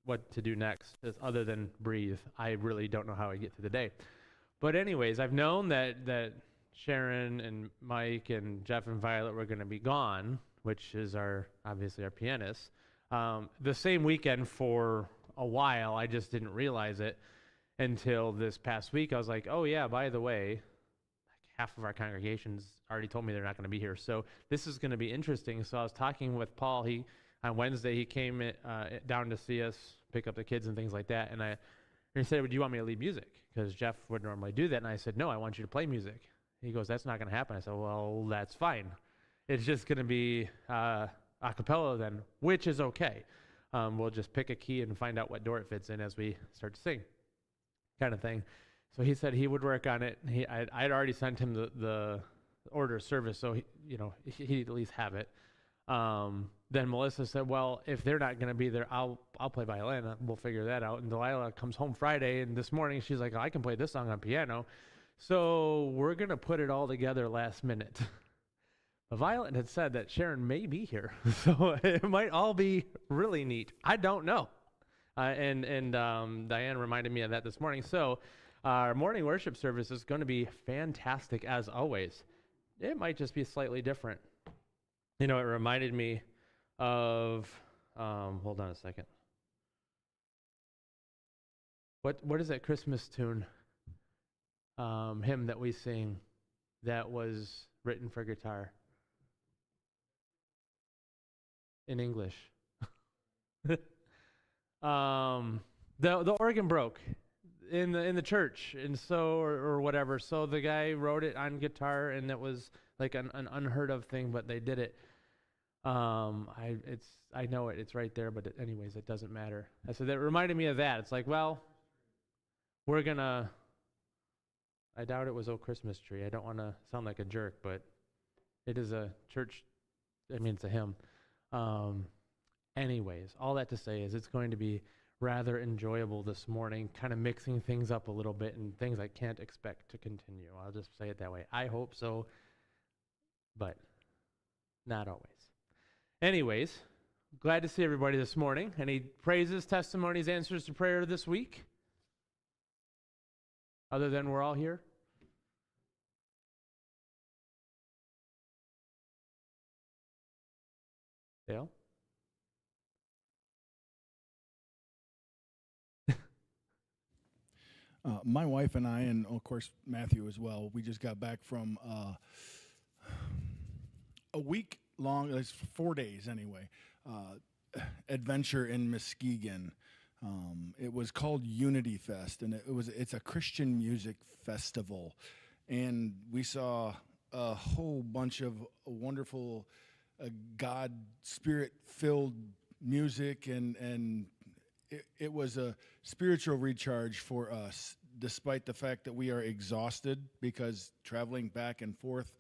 what to do next, other than breathe. I really don't know how I get through the day. But anyways, I've known that Sharon and Mike and Jeff and Violet were going to be gone, which is obviously our pianist, the same weekend for a while. I just didn't realize it until this past week. I was like, oh yeah, by the way, like half of our congregations already told me they're not going to be here. So this is going to be interesting. So I was talking with Paul. On Wednesday, he came down to see us, pick up the kids and things like that. And he said, "Do you want me to lead music?" Because Jeff would normally do that. And I said, "No, I want you to play music." He goes, "That's not going to happen." I said, "Well, that's fine. It's just going to be a cappella then, which is okay. We'll just pick a key and find out what door it fits in as we start to sing, kind of thing." So he said he would work on it. I'd already sent him the order of service, so he'd at least have it. Then Melissa said, "Well, if they're not going to be there, I'll play violin. We'll figure that out." And Delilah comes home Friday, and this morning she's like, "I can play this song on piano." So we're going to put it all together last minute. But Violet had said that Sharon may be here, so it might all be really neat. I don't know. And Diane reminded me of that this morning. So our morning worship service is going to be fantastic as always. It might just be slightly different. It reminded me of, hold on a second. What is that Christmas tune, hymn that we sing that was written for guitar in English? The organ broke in the church, and so or whatever. So the guy wrote it on guitar, and it was like an unheard of thing, but they did it. I know it. It's right there, but anyways, it doesn't matter. So that reminded me of that. It's like, well, I doubt it was "Oh Christmas Tree." I don't want to sound like a jerk, but it is a church. It's a hymn. Anyways, all that to say is it's going to be rather enjoyable this morning, kind of mixing things up a little bit and things I can't expect to continue. I'll just say it that way. I hope so, but not always. Anyways, glad to see everybody this morning. Any praises, testimonies, answers to prayer this week? Other than we're all here? Dale? My wife and I, and of course Matthew as well, we just got back from a week long, it's 4 days anyway, adventure in Muskegon. It was called Unity Fest, and it's a Christian music festival, and we saw a whole bunch of wonderful God spirit-filled music, and it was a spiritual recharge for us, despite the fact that we are exhausted because traveling back and forth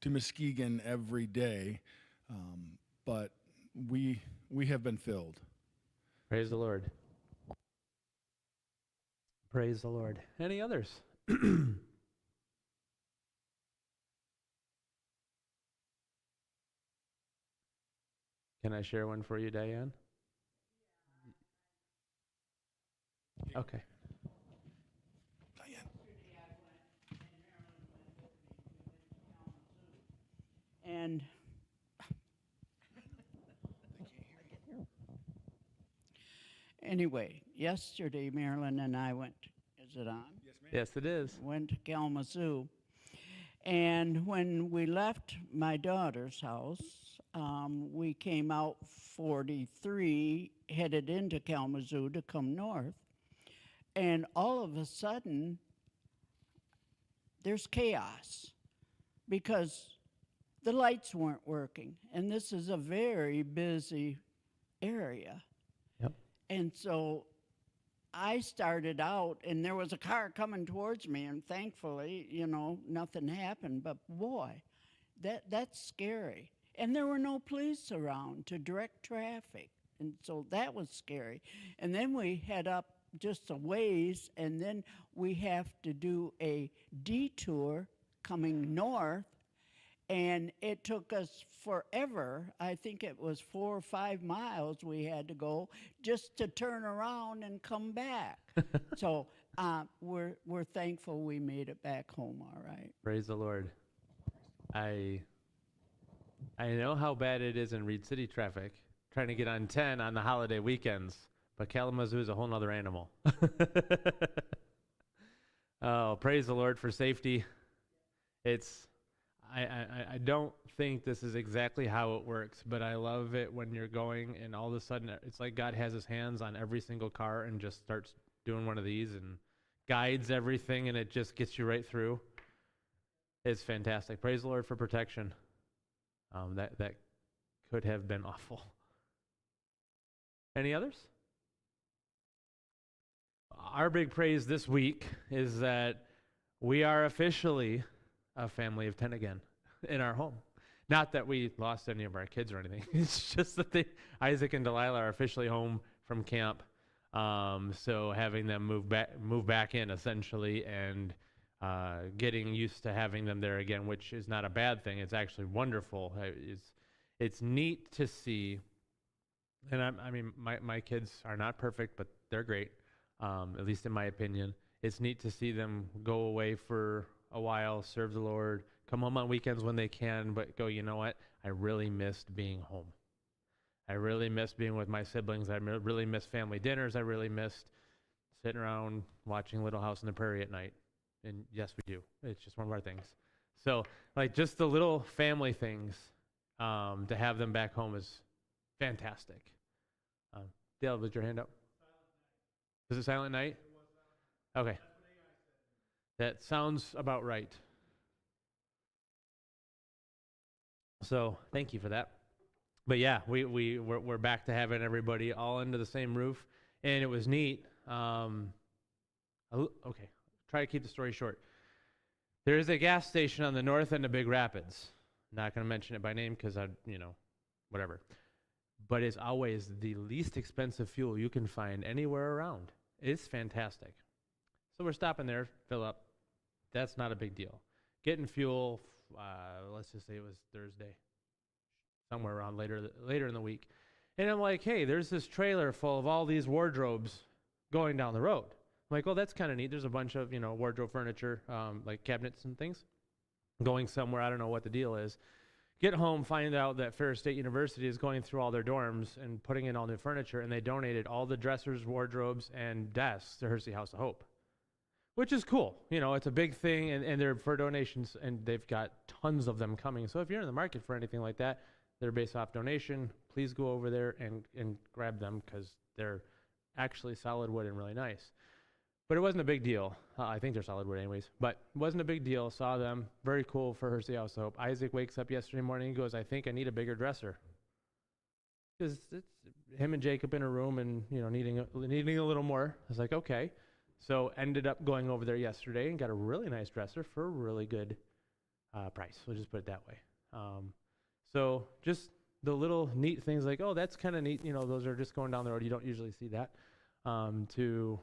to Muskegon every day, but we have been filled. Praise the Lord. Praise the Lord. Any others? Can I share one for you, Diane? Okay. And anyway, yesterday Marilyn and I went, is it on? Yes, ma'am. Yes, it is. Went to Kalamazoo. And when we left my daughter's house, we came out 43, headed into Kalamazoo to come north. And all of a sudden, there's chaos because the lights weren't working. And this is a very busy area. Yep. And so I started out, and there was a car coming towards me, and thankfully, nothing happened. But boy, that's scary. And there were no police around to direct traffic, and so that was scary. And then we head up just a ways, and then we have to do a detour coming north, And it took us forever. I think it was 4 or 5 miles we had to go just to turn around and come back. So we're thankful we made it back home all right. Praise the Lord. I know how bad it is in Reed City traffic, trying to get on 10 on the holiday weekends, but Kalamazoo is a whole nother animal. Oh, praise the Lord for safety. I don't think this is exactly how it works, but I love it when you're going and all of a sudden it's like God has his hands on every single car and just starts doing one of these and guides everything and it just gets you right through. It's fantastic. Praise the Lord for protection. That could have been awful. Any others? Our big praise this week is that we are officially a family of 10 again in our home. Not that we lost any of our kids or anything. It's just that Isaac and Delilah are officially home from camp. So having them move back in essentially and getting used to having them there again, which is not a bad thing. It's actually wonderful. It's neat to see. And I mean, my kids are not perfect, but they're great, at least in my opinion. It's neat to see them go away for a while, serve the Lord, come home on weekends when they can, but go, you know what? I really missed being home. I really missed being with my siblings. I really missed family dinners. I really missed sitting around watching Little House on the Prairie at night. And yes, we do. It's just one of our things. So, like, just the little family things, to have them back home is fantastic. Dale, was your hand up? Was it Silent Night? Okay. That sounds about right. So thank you for that. But yeah, we're back to having everybody all under the same roof, and it was neat. Okay, try to keep the story short. There is a gas station on the north end of Big Rapids. Not going to mention it by name because whatever. But it's always the least expensive fuel you can find anywhere around. It's fantastic. So we're stopping there, fill up. That's not a big deal. Getting fuel, let's just say it was Thursday, somewhere around later in the week. And I'm like, hey, there's this trailer full of all these wardrobes going down the road. I'm like, well, that's kind of neat. There's a bunch of, wardrobe furniture, like cabinets and things, going somewhere. I don't know what the deal is. Get home, find out that Ferris State University is going through all their dorms and putting in all new furniture, and they donated all the dressers, wardrobes, and desks to Hersey House of Hope, which is cool. It's a big thing, and they're for donations, and they've got tons of them coming. So if you're in the market for anything like that, they're based off donation. Please go over there and grab them because they're actually solid wood and really nice. But it wasn't a big deal. I think they're solid wood anyways. But it wasn't a big deal. Saw them. Very cool for Hersey House of Hope. Isaac wakes up yesterday morning and goes, I think I need a bigger dresser. Because it's him and Jacob in a room and, needing a little more. I was like, okay. So ended up going over there yesterday and got a really nice dresser for a really good price. We'll just put it that way. So just the little neat things like, oh, that's kind of neat. Those are just going down the road. You don't usually see that. To